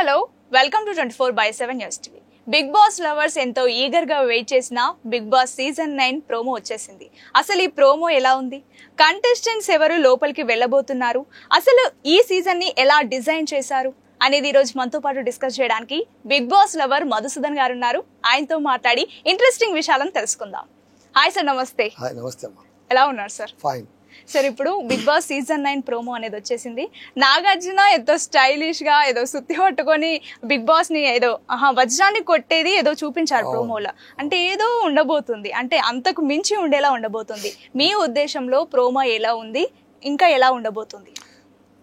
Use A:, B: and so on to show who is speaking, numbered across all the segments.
A: Hello welcome to 24/7 news TV. Bigg Boss lovers ఎంతో eager గా wait చేసిన Bigg Boss season 9 promo వచ్చేసింది. అసలు ఈ ప్రోమో ఎలా ఉంది, కంటెస్టెంట్స్ ఎవరు లోపలికి వెళ్ళబోతున్నారు, అసలు ఈ సీజన్ ని ఎలా డిజైన్ చేశారు అనేది ఈ రోజు మనతో పాటు డిస్కస్ చేయడానికి బిగ్ బాస్ లవర్ మధుసూదన్ గారు ఉన్నారు. ఆయనతో మాట్లాడి ఇంట్రెస్టింగ్ విషయాలను తెలుసుకుందాం. హాయ్ సార్, నమస్తే.
B: హాయ్, నమస్తే అమ్మా.
A: ఎలా ఉన్నారు సార్?
B: ఫైన్
A: సార్, ఇప్పుడు బిగ్ బాస్ సీజన్ 9 ప్రోమో అనేది వచ్చేసింది. నాగార్జున ఏదో స్టైలిష్ గా ఏదో సుత్తి పట్టుకొని బిగ్ బాస్ ని ఏదో వజ్రాన్ని కొట్టేది ఏదో చూపించారు ప్రోమోలో. అంటే ఏదో ఉండబోతుంది, అంటే అంతకు మించి ఉండేలా ఉండబోతుంది. మీ ఉద్దేశంలో ప్రోమో ఎలా ఉంది, ఇంకా ఎలా ఉండబోతుంది?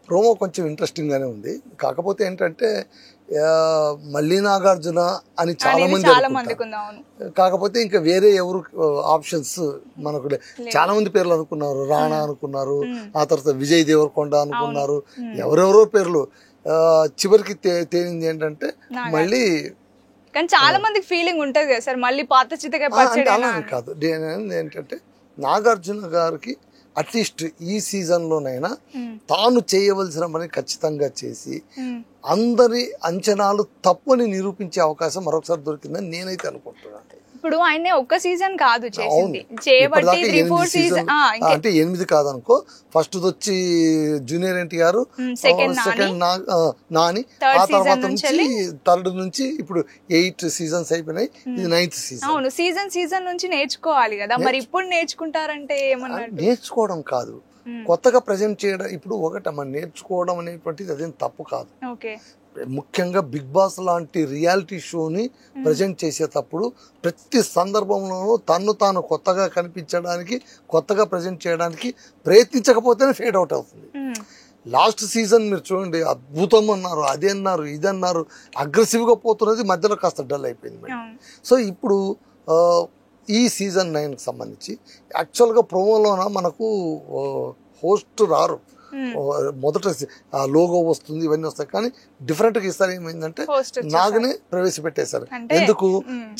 B: ప్రోమో కొంచెం ఇంట్రెస్టింగ్ గానే ఉంది. కాకపోతే ఏంటంటే మళ్ళీ నాగార్జున అని చాలా మంది కాకపోతే ఇంకా వేరే ఎవరు ఆప్షన్స్ మనకు చాలా మంది పేర్లు అనుకున్నారు. రాణా అనుకున్నారు, ఆ తర్వాత విజయ్ దేవరకొండ అనుకున్నారు, ఎవరెవరో పేర్లు. చివరికి తేలింది ఏంటంటే మళ్ళీ
A: కానీ చాలా మందికి ఫీలింగ్ ఉంటది కదా సార్, మళ్ళీ పాత చిత్తగా
B: అలా కాదు. ఏంటంటే నాగార్జున గారికి అట్లీస్ట్ ఈ సీజన్లోనైనా తాను చేయవలసిన పని ఖచ్చితంగా చేసి అందరి అంచనాలు తప్పని నిరూపించే అవకాశం మరొకసారి దొరికిందని నేనైతే అనుకుంటున్నాను.
A: ఇప్పుడు ఆయన ఒక్క సీజన్ కాదు చేసింది,
B: అంటే 8 కాదనుకో. ఫస్ట్ వచ్చి జూనియర్ ఎన్టీఆర్, సెకండ్ నాని, ఆ తర్వాత నుంచి థర్డ్ నుంచి ఇప్పుడు 8 సీజన్స్ అయిపోయినాయి. ఇది 9th సీజన్.
A: అవును, సీజన్ నుంచి నేర్చుకోవాలి కదా. మరి ఇప్పుడు నేర్చుకుంటారంటే ఏమన్నా?
B: నేర్చుకోవడం కాదు, కొత్తగా ప్రజెంట్ చేయడం. ఇప్పుడు ఒకటమ్మా, నేర్చుకోవడం అనేటువంటిది అదేం తప్పు కాదు. ముఖ్యంగా బిగ్ బాస్ లాంటి రియాలిటీ షోని ప్రజెంట్ చేసేటప్పుడు ప్రతి సందర్భంలోనూ తన్ను తాను కొత్తగా కనిపించడానికి, కొత్తగా ప్రజెంట్ చేయడానికి ప్రయత్నించకపోతేనే ఫేడ్ అవుట్ అవుతుంది. లాస్ట్ సీజన్ మీరు చూడండి, అద్భుతం అన్నారు, అది అన్నారు, ఇది అన్నారు, అగ్రెసివ్గా పోతున్నది మధ్యలో కాస్త డల్ అయిపోయింది. సో ఇప్పుడు ఈ సీజన్ 9కి సంబంధించి యాక్చువల్గా ప్రోమోలోన మనకు హోస్ట్ రారు, మొదట లోగో వస్తుంది, ఇవన్నీ వస్తాయి. కానీ డిఫరెంట్ గా ఇస్తారు. ఏమైందంటే నాగనే ప్రవేశపెట్టేశారు. ఎందుకు?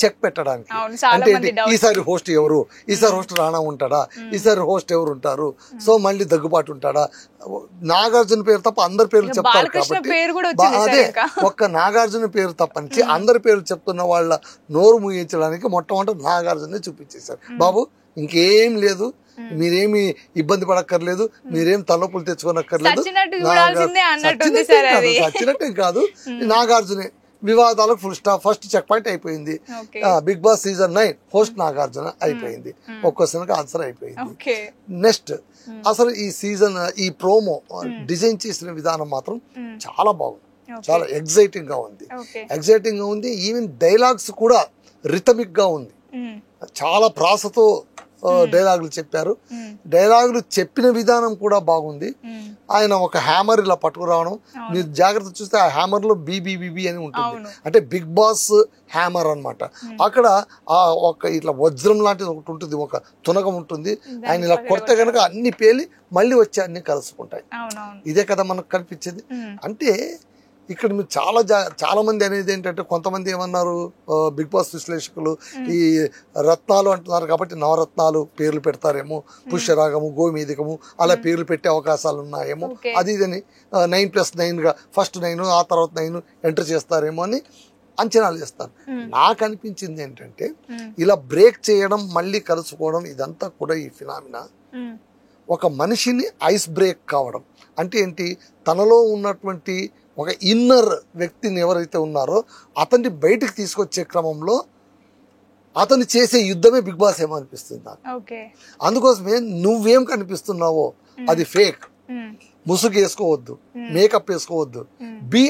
B: చెక్ పెట్టడానికి. అంటే ఈసారి హోస్ట్ ఎవరు, ఈసారి హోస్ట్ రాణా ఉంటాడా, ఈసారి హోస్ట్ ఎవరు ఉంటారు, సో మళ్ళీ దగ్గుబాటు ఉంటాడా. నాగార్జున పేరు తప్ప అందరి పేర్లు చెప్తారు కాబట్టి అదే ఒక్క నాగార్జున పేరు తప్పనిచ్చి అందరి పేర్లు చెప్తున్న వాళ్ళ నోరు ముగించడానికి మొట్టమొదటి నాగార్జునే చూపించేశారు. బాబు ఇంకేం లేదు, మీరేమి ఇబ్బంది పడక్కర్లేదు, మీరేం తలనొప్పులు తెచ్చుకోనక్కర్లేదు. చచ్చినట్టే కాదు, నాగార్జునే. వివాదాలకు full stop, first check point అయిపోయింది. Bigg Boss season 9 host Nagarjuna అయిపోయింది. ఒక్కోసారికి ఆన్సర్ అయిపోయింది. నెక్స్ట్ అసలు ఈ సీజన్ ఈ ప్రోమో డిజైన్ చేసిన విధానం మాత్రం చాలా బాగుంది, చాలా ఎగ్జైటింగ్ గా ఉంది. ఈవెన్ డైలాగ్స్ కూడా రిథమిక్ గా ఉంది. చాలా ప్రాసతో డైలాగులు చెప్పారు. డైలాగులు చెప్పిన విధానం కూడా బాగుంది. ఆయన ఒక హ్యామర్ ఇలా పట్టుకురావడం, మీరు జాగ్రత్త చూస్తే ఆ హ్యామర్ లో బీబీబీబీ అని ఉంటుంది, అంటే బిగ్ బాస్ హ్యామర్ అన్నమాట. అక్కడ ఆ ఒక ఇట్లా వజ్రం లాంటిది ఒకటి ఉంటుంది, ఒక తునకం ఉంటుంది. ఆయన ఇలా కొడితే కనుక అన్ని పేలి మళ్ళీ వచ్చి అన్ని కలుసుకుంటాయి. ఇదే కదా మనకు కనిపించేది. అంటే ఇక్కడ మీరు చాలా మంది అనేది ఏంటంటే, కొంతమంది ఏమన్నారు, బిగ్ బాస్ విశ్లేషకులు ఈ రత్నాలు అంటున్నారు కాబట్టి నవరత్నాలు పేర్లు పెడతారేమో, పుష్యరాగము, గోమేధికము అలా పేర్లు పెట్టే అవకాశాలు ఉన్నాయేమో, అది ఇదని 9+9గా ఫస్ట్ 9 ఆ తర్వాత 9 ఎంటర్ చేస్తారేమో అని అంచనాలు చేస్తారు. నాకు అనిపించింది ఏంటంటే, ఇలా బ్రేక్ చేయడం, మళ్ళీ కలుసుకోవడం, ఇదంతా కూడా ఈ ఫినామినా ఒక మనిషిని ఐస్ బ్రేక్ కావడం అంటే ఏంటి, తనలో ఉన్నటువంటి ఒక ఇన్నర్ వ్యక్తిని ఎవరైతే ఉన్నారో అతన్ని బయటకు తీసుకొచ్చే క్రమంలో అతను చేసే యుద్ధమే బిగ్ బాస్ ఏమో అనిపిస్తుంది నాకు. అందుకోసమే నువ్వేం కనిపిస్తున్నావో అది ఫేక్. ముసుగు వేసుకోవద్దు, మేకప్ వేసుకోవద్దు, బీ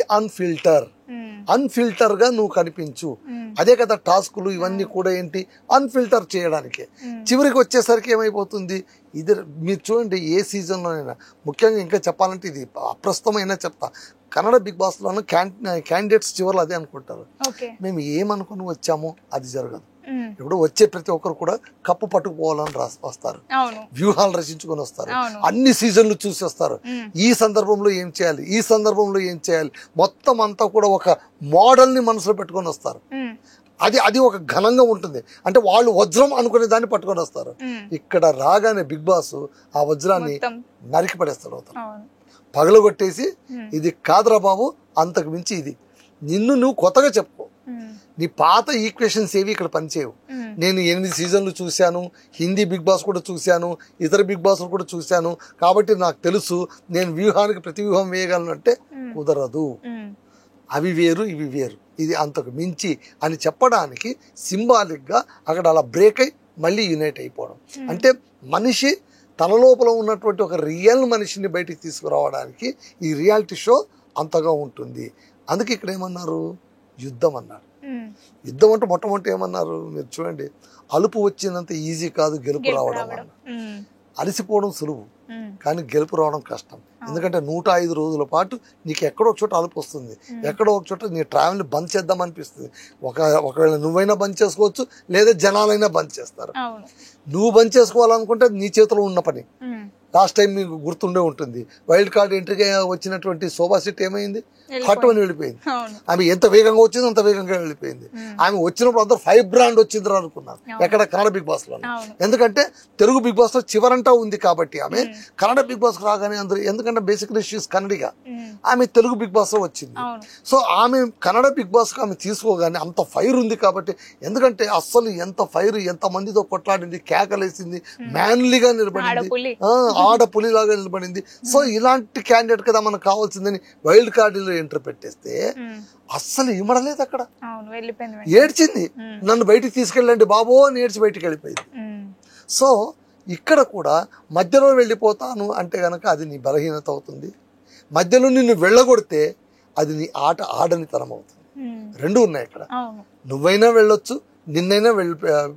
B: అన్ఫిల్టర్ గా నువ్వు కనిపించు. అదే కదా టాస్కులు ఇవన్నీ కూడా ఏంటి, అన్ఫిల్టర్ చేయడానికి. చివరికి వచ్చేసరికి ఏమైపోతుంది, ఇది మీరు చూడండి ఏ సీజన్లోనైనా, ముఖ్యంగా ఇంకా చెప్పాలంటే ఇది అప్రస్తుతమైనా చెప్తా, కన్నడ బిగ్ బాస్ లోనూ క్యాండిడేట్స్ చివరిలో అదే అనుకుంటారు, మేము ఏమనుకుని వచ్చామో అది జరగదు. ఇప్పుడు వచ్చే ప్రతి ఒక్కరు కూడా కప్పు పట్టుకుపోవాలని వస్తారు, వ్యూహాలు రచించుకొని వస్తారు, అన్ని సీజన్లు చూసి వస్తారు. ఈ సందర్భంలో ఏం చేయాలి, ఈ సందర్భంలో ఏం చేయాలి, మొత్తం అంతా కూడా ఒక మోడల్ ని మనసులో పెట్టుకొని వస్తారు. అది ఒక ఘనంగా ఉంటుంది. అంటే వాళ్ళు వజ్రం అనుకునే దాన్ని పట్టుకొని వస్తారు. ఇక్కడ రాగానే బిగ్ బాస్ ఆ వజ్రాన్ని నరికి పడేస్తాడు, పగలగొట్టేసి ఇది కాదురా బాబు, అంతకు మించి ఇది నిన్ను నువ్వు కొత్తగా చెప్పుకో. నీ పాత ఈక్వేషన్స్ ఏవి ఇక్కడ పనిచేయవు. నేను 8 సీజన్లు చూశాను, హిందీ బిగ్ బాస్ కూడా చూశాను, ఇతర బిగ్ బాస్ కూడా చూశాను, కాబట్టి నాకు తెలుసు నేను వ్యూహానికి ప్రతి వ్యూహం వేయగలను అంటే కుదరదు. అవి వేరు ఇవి వేరు, ఇది అంతకు మించి అని చెప్పడానికి సింబాలిక్గా అక్కడ అలా బ్రేక్ అయి మళ్ళీ యునైట్ అయిపోవడం. అంటే మనిషి తన లోపల ఉన్నటువంటి ఒక రియల్ మనిషిని బయటికి తీసుకురావడానికి ఈ రియాలిటీ షో అంతగా ఉంటుంది. అందుకే ఇక్కడ ఏమన్నారు, యుద్ధం అన్నారు. యుద్ధం అంటే మొట్టమొదటి ఏమన్నారు మీరు చూడండి, అలుపు వచ్చినంత ఈజీ కాదు గెలుపు రావడం అన్నారు. అలసిపోవడం సులువు కానీ గెలుపు రావడం కష్టం. ఎందుకంటే 105 రోజుల పాటు నీకు ఎక్కడో ఒక చోట అలుపు వస్తుంది, ఎక్కడో ఒక చోట నీ ట్రావెల్ని బంద్ చేద్దాం అనిపిస్తుంది. ఒకవేళ నువ్వైనా బంద్ చేసుకోవచ్చు, లేదా జనాలైనా బంద్ చేస్తారు. నువ్వు బంద్ చేసుకోవాలనుకుంటే నీ చేతిలో ఉన్న పని. లాస్ట్ టైం మీకు గుర్తుండే ఉంటుంది, వైల్డ్ కార్డ్ ఎంట్రీగా వచ్చినటువంటి శోభా శెట్టి ఏమైంది, పట్టుమని వెళ్ళిపోయింది. ఆమె ఎంత వేగంగా వచ్చింది అంత వేగంగా వెళ్ళిపోయింది. ఆమె వచ్చినప్పుడు అందరూ 5 బ్రాండ్ వచ్చింది అనుకున్నారు, ఎక్కడ కన్నడ బిగ్ బాస్ లో. ఎందుకంటే తెలుగు బిగ్ బాస్ లో చివరంటా ఉంది కాబట్టి ఆమె కన్నడ బిగ్ బాస్ రాగానే అందరూ, ఎందుకంటే బేసిక్లీ షీస్ కన్నడిగా, ఆమె తెలుగు బిగ్ బాస్ లో వచ్చింది. సో ఆమె కన్నడ బిగ్ బాస్ కు ఆమె తీసుకోగానే అంత ఫైర్ ఉంది కాబట్టి, ఎందుకంటే అస్సలు ఎంత ఫైర్, ఎంత మందితో కొట్లాడింది, కేకలేసింది, మ్యాన్లీగా నిలబడింది, ఆడపులిలాగా నిలబడింది. సో ఇలాంటి క్యాండిడేట్ కదా మనకు కావాల్సిందని వైల్డ్ కార్డులో ఎంటర్ పెట్టేస్తే అస్సలు ఇమడలేదు. అక్కడ ఏడ్చింది, నన్ను బయటికి తీసుకెళ్ళండి బాబో అని ఏడ్చి బయటికి వెళ్ళిపోయింది. సో ఇక్కడ కూడా మధ్యలో వెళ్ళిపోతాను అంటే గనక అది నీ బలహీనత అవుతుంది, మధ్యలో నిన్ను వెళ్ళగొడితే అది నీ ఆట ఆడనితనం అవుతుంది. రెండు ఉన్నాయి ఇక్కడ, నువ్వైనా వెళ్ళొచ్చు, నిన్నైనా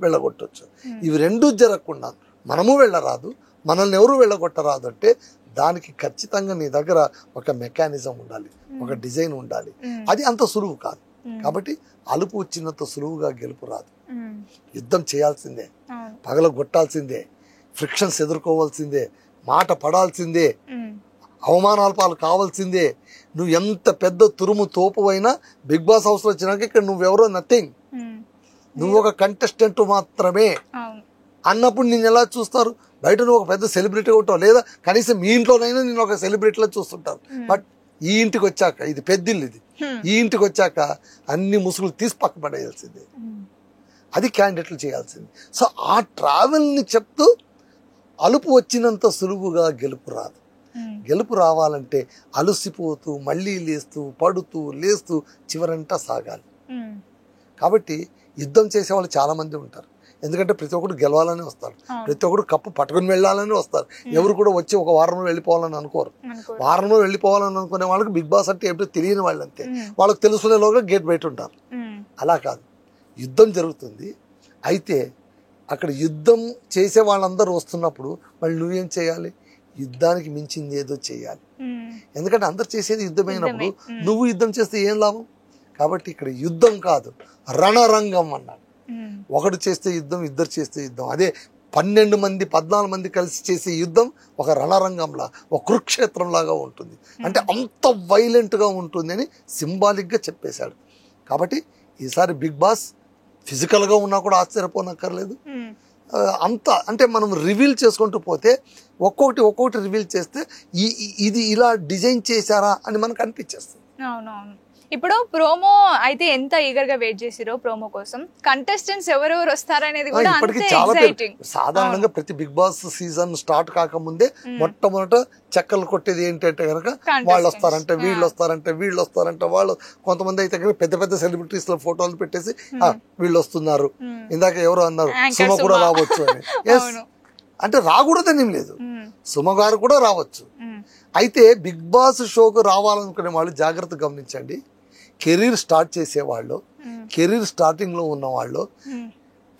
B: వెళ్ళగొట్టచ్చు. ఇవి రెండూ జరగకుండా మనము వెళ్ళరాదు, మనల్ని ఎవరు వెళ్ళగొట్టరాదు అంటే దానికి ఖచ్చితంగా నీ దగ్గర ఒక మెకానిజం ఉండాలి, ఒక డిజైన్ ఉండాలి. అది అంత సులువు కాదు. కాబట్టి అలుపు వచ్చినంత సులువుగా గెలుపు రాదు. యుద్ధం చేయాల్సిందే, పగలగొట్టాల్సిందే, ఫ్రిక్షన్స్ ఎదుర్కోవాల్సిందే, మాట పడాల్సిందే, అవమానాల పాలు కావాల్సిందే. నువ్వు ఎంత పెద్ద తురుము తోపువైనా బిగ్ బాస్ హౌస్ లో వచ్చినాక ఇక్కడ నువ్వెవరో నథింగ్, నువ్వు ఒక కంటెస్టెంట్ మాత్రమే అన్నప్పుడు నేను ఎలా చూస్తారు? బయట నువ్వు ఒక పెద్ద సెలబ్రిటీ ఉంటావు, లేదా కనీసం మీ ఇంట్లోనైనా నేను ఒక సెలబ్రిటీలో చూస్తుంటారు. బట్ ఈ ఇంటికి వచ్చాక, ఇది పెద్దిల్లు, ఇది ఈ ఇంటికి వచ్చాక అన్ని ముసుగులు తీసి పక్క పడేయాల్సిందే. అది క్యాండిడేట్లు చేయాల్సింది. సో ఆ ట్రావెల్ని చెప్తూ అలుపు వచ్చినంత సులువుగా గెలుపు రాదు. గెలుపు రావాలంటే అలసిపోతూ మళ్ళీ లేస్తూ పడుతూ లేస్తూ చివరంతా సాగాలి. కాబట్టి యుద్ధం చేసేవాళ్ళు చాలా మంది ఉంటారు. ఎందుకంటే ప్రతి ఒక్కరు గెలవాలని వస్తారు, ప్రతి ఒక్కరు కప్పు పట్టుకుని వెళ్ళాలని వస్తారు. ఎవరు కూడా వచ్చి ఒక వారంలో వెళ్ళిపోవాలని అనుకోరు. వారంలో వెళ్ళిపోవాలని అనుకునే వాళ్ళకి బిగ్ బాస్ అంటే ఏమిటో తెలియని వాళ్ళు అంతే. వాళ్ళకి తెలుసుకునేలోగా గేట్ బయట ఉంటారు. అలా కాదు, యుద్ధం జరుగుతుంది. అయితే అక్కడ యుద్ధం చేసే వాళ్ళందరూ వస్తున్నప్పుడు మళ్ళీ నువ్వేం చేయాలి? యుద్ధానికి మించింది ఏదో చేయాలి. ఎందుకంటే అందరు చేసేది యుద్ధమైనప్పుడు నువ్వు యుద్ధం చేస్తే ఏం లాభం? కాబట్టి ఇక్కడ యుద్ధం కాదు, రణరంగం అన్నాడు. ఒకడు చేస్తే యుద్ధం, ఇద్దరు చేస్తే యుద్ధం. అదే 12 మంది 14 మంది కలిసి చేసే యుద్ధం ఒక రణరంగంలా, ఒక కురుక్షేత్రం లాగా ఉంటుంది. అంటే అంత వైలెంట్గా ఉంటుంది అని సింబాలిక్గా చెప్పేశాడు. కాబట్టి ఈసారి బిగ్ బాస్ ఫిజికల్గా ఉన్నా కూడా ఆశ్చర్యపోనక్కర్లేదు. అంత అంటే మనం రివీల్ చేసుకుంటూ పోతే ఒక్కొక్కటి రివీల్ చేస్తే ఇది ఇలా డిజైన్ చేశారా అని మనకు అనిపించేస్తుంది.
A: అవునవును. ఇప్పుడు ప్రోమో అయితే ఎంత ఈగర్ గా వెయిట్ చేసిరో ప్రోమో కోసం, కంటెస్టెంట్స్ ఎవరెవరు వస్తారనేది కూడా అంతే ఎక్సైటింగ్.
B: సాధారణంగా ప్రతి బిగ్ బాస్ సీజన్ స్టార్ట్ కాకముందే మొట్టమొదట చెక్కలు కొట్టేది ఏంటంటే కనుక వాళ్ళు వస్తారంటే వీళ్ళు వస్తారంటే వీళ్ళు వస్తారంటే వాళ్ళు, కొంతమంది అయితే పెద్ద పెద్ద సెలబ్రిటీస్ లో ఫోటోలు పెట్టేసి వీళ్ళు వస్తున్నారు, ఇందాక ఎవరు అన్నారు సుమ కూడా రావచ్చు అని. అంటే రాకూడదని ఏం లేదు, సుమ గారు కూడా రావచ్చు. అయితే బిగ్ బాస్ షోకు రావాలనుకునే వాళ్ళు జాగ్రత్త గమనించండి. కెరీర్ స్టార్ట్ చేసేవాళ్ళు, కెరీర్ స్టార్టింగ్ లో ఉన్న వాళ్ళు,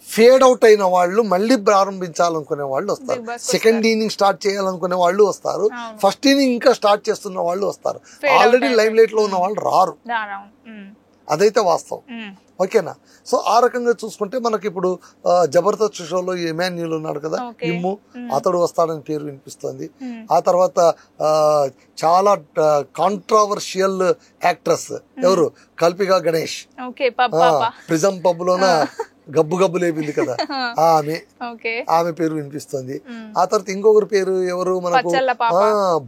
B: ఫేడ్ అవుట్ అయిన వాళ్ళు, మళ్ళీ ప్రారంభించాలనుకునే వాళ్ళు వస్తారు, సెకండ్ ఇన్నింగ్ స్టార్ట్ చేయాలనుకునే వాళ్ళు వస్తారు, ఫస్ట్ ఇన్నింగ్ ఇంకా స్టార్ట్ చేస్తున్న వాళ్ళు వస్తారు. ఆల్రెడీ లైమ్ లైట్ లో ఉన్న వాళ్ళు రారు, అదైతే వాస్తవం. ఓకేనా? సో ఆ రకంగా చూసుకుంటే మనకి ఇప్పుడు జబర్దస్త్ షోలో ఎమాన్యుల్ ఉన్నాడు కదా, ఇమ్ము, అతడు వస్తాడని పేరు వినిపిస్తుంది. ఆ తర్వాత చాలా కాంట్రావర్షియల్ యాక్ట్రెస్ ఎవరు, కల్పిగా గణేష్, ప్రిజం పబ్ లోన గబ్బు గబ్బు లేపింది కదా ఆమె పేరు వినిపిస్తుంది. ఆ తర్వాత ఇంకొకరి పేరు ఎవరు మనకు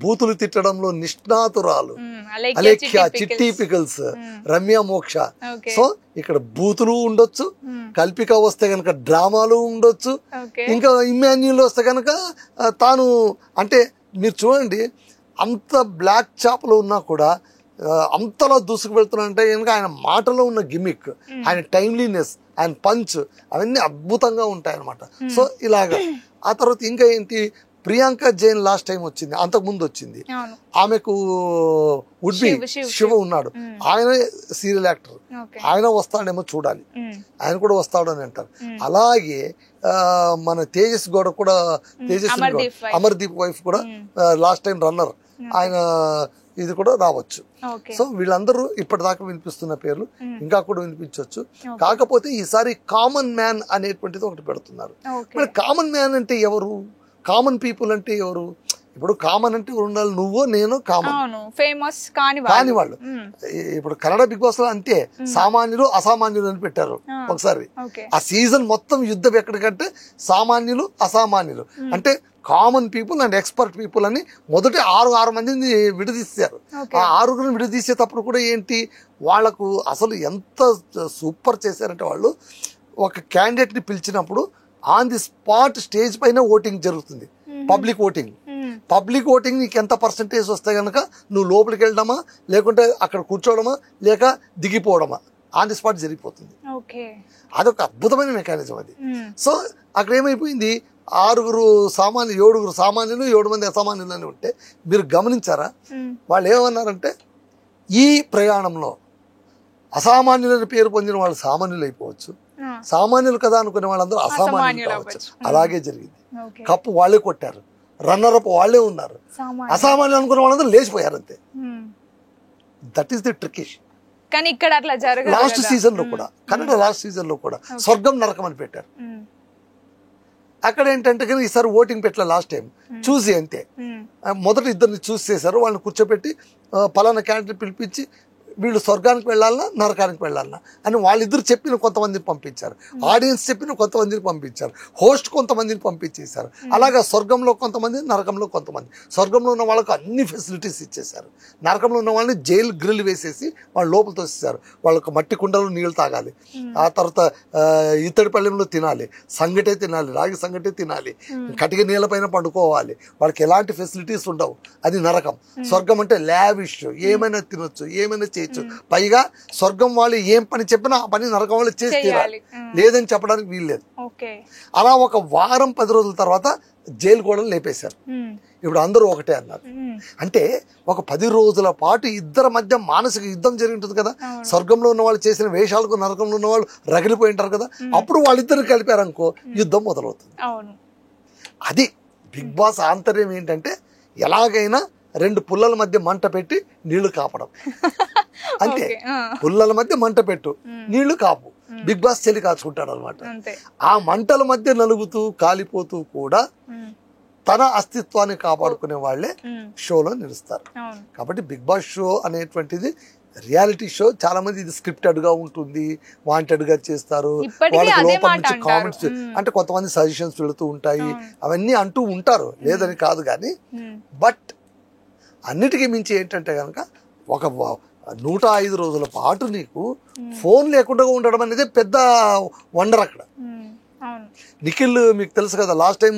B: బూతులు తిట్టడంలో నిష్ణాతురాలు అలేఖ్య, చిట్టి పికల్స్, రమ్య మోక్ష. సో ఇక్కడ బూతులు ఉండొచ్చు, కల్పిక వస్తే గనక డ్రామాలు ఉండొచ్చు, ఇంకా ఇమాన్యుల్ వస్తే గనక తాను అంటే మీరు చూడండి అంత బ్లాక్ చాప్లో ఉన్నా కూడా అంతలా దూసుకు వెళ్తున్నాడంటే కనుక ఆయన మాటలో ఉన్న గిమిక్, ఆయన టైమ్లీనెస్, ఆయన పంచ్ అవన్నీ అద్భుతంగా ఉంటాయి అనమాట. సో ఇలాగా ఆ తర్వాత ఇంకా ఏంటి ప్రియాంక జైన్ లాస్ట్ టైం వచ్చింది, అంతకు ముందు వచ్చింది. ఆమెకు వుడ్ బి శివ ఉన్నాడు, ఆయన సీరియల్ యాక్టర్, ఆయన వస్తాడేమో చూడాలి, ఆయన కూడా వస్తాడు అని అంటారు. అలాగే మన తేజస్ గౌడ కూడా, అమర్దీప్ వైఫ్ కూడా లాస్ట్ టైం రన్నర్, ఆయన ఇది కూడా రావచ్చు. సో వీళ్ళందరూ ఇప్పటిదాకా వినిపిస్తున్న పేర్లు ఇంకా కూడా వినిపించవచ్చు. కాకపోతే ఈసారి కామన్ మ్యాన్ అనేటువంటిది ఒకటి పెడుతున్నారు. మరి కామన్ మ్యాన్ అంటే ఎవరు, కామన్ పీపుల్ అంటే ఎవరు? ఇప్పుడు కామన్ అంటే ఉండాలి, నువ్వు నేను కామన్,
A: ఫేమస్
B: కాని వాళ్ళు. ఇప్పుడు కన్నడ బిగ్ బాస్ లో అంతే, సామాన్యులు అసామాన్యులు అని పెట్టారు ఒకసారి. ఆ సీజన్ మొత్తం యుద్ధం ఎక్కడికంటే సామాన్యులు అసామాన్యులు అంటే common people and expert people అని మొదటి 6 మందిని విడదీశారు. ఆ 6 విడదీసేటప్పుడు కూడా ఏంటి వాళ్లకు అసలు ఎంత సూపర్ చేశారంటే, వాళ్ళు ఒక క్యాండిడేట్ ని పిలిచినప్పుడు ఆన్ ది స్పాట్ స్టేజ్ పైన ఓటింగ్ జరుగుతుంది, పబ్లిక్ ఓటింగ్. పబ్లిక్ ఓటింగ్ నీకు ఎంత పర్సంటేజ్ వస్తే కనుక నువ్వు లోపలికి వెళ్ళడమా, లేకుంటే అక్కడ కూర్చోవడమా, లేక దిగిపోవడమా, ఆన్ ది స్పాట్ జరిగిపోతుంది. అదొక అద్భుతమైన మెకానిజం అది. సో అక్కడ ఏమైపోయింది, 6 సామాన్యులు, 7 సామాన్యులు, 7 మంది అసామాన్యులు అని ఉంటే మీరు గమనించారా? వాళ్ళు ఏమన్నారంటే ఈ ప్రయాణంలో అసామాన్యులని పేరు పొందిన వాళ్ళు సామాన్యులు అయిపోవచ్చు, సామాన్యులు కదా అనుకునే వాళ్ళందరూ అసామాన్యులు కావచ్చు. అలాగే జరిగింది. కప్పు వాళ్ళే కొట్టారు, రన్నర్ అప్ వాళ్ళే ఉన్నారు, అసామాన్యులు అనుకునే వాళ్ళందరూ లేచిపోయారు అంతే. That is the trick.
A: కానీ ఇక్కడ అట్లా జరగదు.
B: లాస్ట్ సీజన్ లో కూడా, కన్నడ లాస్ట్ సీజన్ లో కూడా స్వర్గం నరకం అని పెట్టారు. అక్కడ ఏంటంటే కానీ ఈసారి ఓటింగ్ పెట్టలే, లాస్ట్ టైం చూసి అంతే. మొదట 2 చూస్ చేశారు, వాళ్ళని కూర్చోబెట్టి పలానా క్యాండిడేట్ పిలిపించి వీళ్ళు స్వర్గానికి వెళ్ళాలన్నా నరకానికి వెళ్ళాలన్నా అని వాళ్ళిద్దరు చెప్పిన కొంతమందిని పంపించారు, ఆడియన్స్ చెప్పిన కొంతమందిని పంపించారు, హోస్ట్ కొంతమందిని పంపించేశారు. అలాగా స్వర్గంలో కొంతమంది, నరకంలో కొంతమంది. స్వర్గంలో ఉన్న వాళ్ళకు అన్ని ఫెసిలిటీస్ ఇచ్చేశారు, నరకంలో ఉన్న వాళ్ళని జైలు గ్రిల్ వేసేసి వాళ్ళు లోపల తోసేశారు. వాళ్ళకు మట్టి కుండలు నీళ్లు తాగాలి, ఆ తర్వాత ఇత్తడి పళ్ళెంలో తినాలి, సంగటే తినాలి, రాగి సంగటే తినాలి, కటిక నీళ్ళ పైన పండుకోవాలి, వాళ్ళకి ఎలాంటి ఫెసిలిటీస్ ఉండవు. అది నరకం. స్వర్గం అంటే లావిష్, ఏమైనా తినొచ్చు, ఏమైనా చేయొచ్చు. పైగా స్వర్గం వాళ్ళు ఏం పని చెప్పినా ఆ పని నరకం వాళ్ళు చేసి తీరాలి, లేదని చెప్పడానికి వీల్లేదు. అలా ఒక వారం 10 రోజుల తర్వాత జైలు కూడా లేపేశారు. ఇప్పుడు అందరూ ఒకటే అన్నారు. అంటే ఒక 10 రోజుల పాటు ఇద్దరి మధ్య మానసిక యుద్ధం జరిగి ఉంటుంది కదా. స్వర్గంలో ఉన్న వాళ్ళు చేసిన వేషాలకు నరకంలో ఉన్న వాళ్ళు రగిలిపోయి ఉంటారు కదా. అప్పుడు వాళ్ళిద్దరు కలిపారనుకో యుద్ధం మొదలవుతుంది. అది బిగ్ బాస్ ఆంతర్యం ఏంటంటే, ఎలాగైనా 2 పుల్లల మధ్య మంట పెట్టి నీళ్లు కాపడం అంతే. పుల్లల మధ్య మంట పెట్టు, నీళ్లు కాపు. బిగ్ బాస్ చెల్లి కాచుకుంటాడు అనమాట. ఆ మంటల మధ్య నలుగుతూ కాలిపోతూ కూడా తన అస్తిత్వాన్ని కాపాడుకునే వాళ్ళే షోలో నిలుస్తారు. కాబట్టి బిగ్ బాస్ షో అనేటువంటిది రియాలిటీ షో. చాలా మంది ఇది స్క్రిప్టెడ్ గా ఉంటుంది, వాంటెడ్ గా చేస్తారు, వాళ్ళకి లోపల నుంచి కామెంట్స్ అంటే కొంతమంది సజెషన్స్ వెళుతూ ఉంటాయి, అవన్నీ అంటూ ఉంటారు, లేదని కాదు. కానీ బట్ అన్నిటికీ మించి ఏంటంటే కనుక ఒక 105 రోజుల పాటు నీకు ఫోన్ లేకుండా ఉండడం అనేది పెద్ద వండర్ అక్కడ. నిఖిల్ మీకు తెలుసు కదా, లాస్ట్ టైం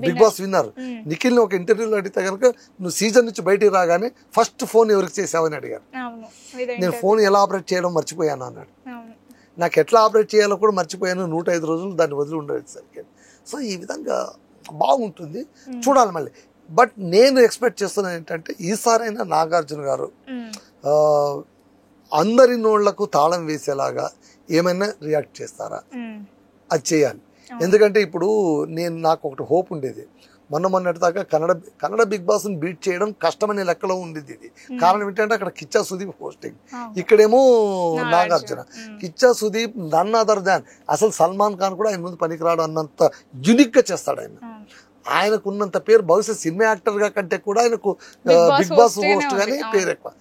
B: బిగ్ బాస్ విన్నారు. నిఖిల్ని ఒక ఇంటర్వ్యూలో అడిగితే కనుక నువ్వు సీజన్ నుంచి బయటికి రాగానే ఫస్ట్ ఫోన్ ఎవరికి చేసావని అడిగారు. నేను ఫోన్ ఎలా ఆపరేట్ చేయడం మర్చిపోయాను అన్నాడు. నాకు ఎట్లా ఆపరేట్ చేయాలో కూడా మర్చిపోయాను, 105 రోజులు దాన్ని వదిలి ఉండేసరికి. సో ఈ విధంగా బాగుంటుంది, చూడాలి మళ్ళీ. బట్ నేను ఎక్స్పెక్ట్ చేస్తున్నాను ఏంటంటే ఈసారైనా నాగార్జున గారు అందరి నోళ్లకు తాళం వేసేలాగా ఏమైనా రియాక్ట్ చేస్తారా, అది చేయాలి. ఎందుకంటే ఇప్పుడు నాకు ఒకటి హోప్ ఉండేది, మొన్నటిదాకా కన్నడ బిగ్ బాస్ ని బీట్ చేయడం కష్టమనే లెక్కలో ఉండేది. ఇది కారణం ఏంటంటే అక్కడ కిచ్చా సుదీప్ హోస్టింగ్, ఇక్కడేమో Nagarjuna. Kiccha Sudeep none other than, అసలు సల్మాన్ ఖాన్ కూడా ఆయన ముందు పనికిరాడు అన్నంత యూనిక్ గా చేస్తాడు ఆయన. ఆయనకు ఉన్నంత పేరు బహుశా సినిమా యాక్టర్ గా కంటే కూడా ఆయనకు బిగ్ బాస్ హోస్ట్ గానీ పేరు ఎక్కువ.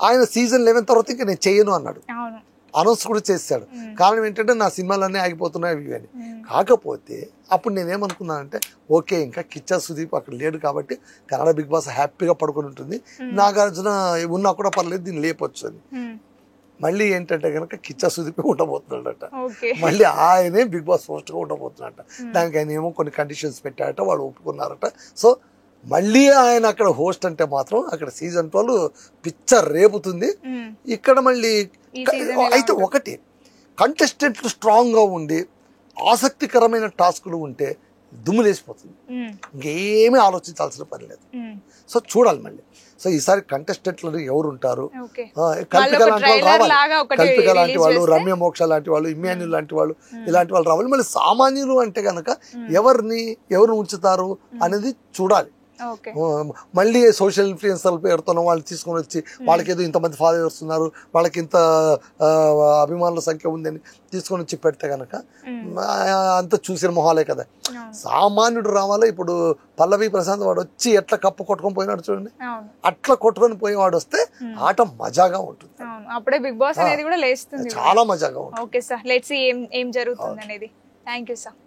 B: ఆయన సీజన్ 11 తర్వాత ఇంకా నేను చేయను అన్నాడు. అనౌన్స్ కూడా చేశాడు. కారణం ఏంటంటే నా సినిమాలన్నీ ఆగిపోతున్నాయి అవి అని. కాకపోతే అప్పుడు నేనేమనుకున్నానంటే ఓకే ఇంకా కిచ్చా సుదీప్ అక్కడ లేడు కాబట్టి కన్నడ బిగ్ బాస్ హ్యాపీగా పడుకొని ఉంటుంది, నాగార్జున ఉన్నా కూడా పర్లేదు దీన్ని లేపొచ్చు అని. మళ్ళీ ఏంటంటే కనుక కిచ్చా సుదీప్ ఉండబోతున్నాడట, మళ్ళీ ఆయనే బిగ్ బాస్ హోస్ట్గా ఉండబోతున్నాడట. దానికి ఆయన ఏమో కొన్ని కండిషన్స్ పెట్టారట, వాళ్ళు ఒప్పుకున్నారట. సో మళ్ళీ ఆయన అక్కడ హోస్ట్ అంటే మాత్రం అక్కడ సీజన్ 12 పిక్చర్ రేపుతుంది. ఇక్కడ మళ్ళీ అయితే ఒకటి కంటెస్టెంట్లు స్ట్రాంగ్గా ఉండి ఆసక్తికరమైన టాస్కులు ఉంటే దుమ్ము లేసిపోతుంది, ఇంకేమీ ఆలోచించాల్సిన పని లేదు. సో చూడాలి మళ్ళీ. సో ఈసారి కంటెస్టెంట్లు ఎవరు ఉంటారు, కల్పిక లాంటి వాళ్ళు రావాలి, కల్పిక లాంటి వాళ్ళు, రమ్య మోక్ష లాంటి వాళ్ళు, ఇమ్మాన్యుల్ లాంటి వాళ్ళు, ఇలాంటి వాళ్ళు రావాలి. మళ్ళీ సామాన్యులు అంటే కనుక ఎవరు ఉంచుతారు అనేది చూడాలి. మళ్ళీ సోషల్ ఇన్ఫ్లుయెన్సర్ పేరుతో వాళ్ళు తీసుకొని వచ్చి వాళ్ళకి ఏదో ఇంతమంది ఫాలోవర్స్ ఉన్నారు, వాళ్ళకి ఇంత అభిమానుల సంఖ్య ఉందని తీసుకొని వచ్చి పెడితే కనుక అంత చూసిన మొహాలే కదా. సామాన్యుడు రావాలా. ఇప్పుడు పల్లవి ప్రశాంత్ వాడు వచ్చి ఎట్లా కప్పు కొట్టుకొని పోయినాడు చూడండి, అట్లా కొట్టుకొని పోయేవాడు వస్తే ఆట మజాగా ఉంటుంది.
A: అప్పుడే బిగ్ బాస్ అనేది కూడా లేస్తుంది,
B: చాలా మజాగా ఉంటుంది.
A: ఓకే సార్, లెట్స్ సీ ఏం జరుగుతుంది అనేది. Thank you sir.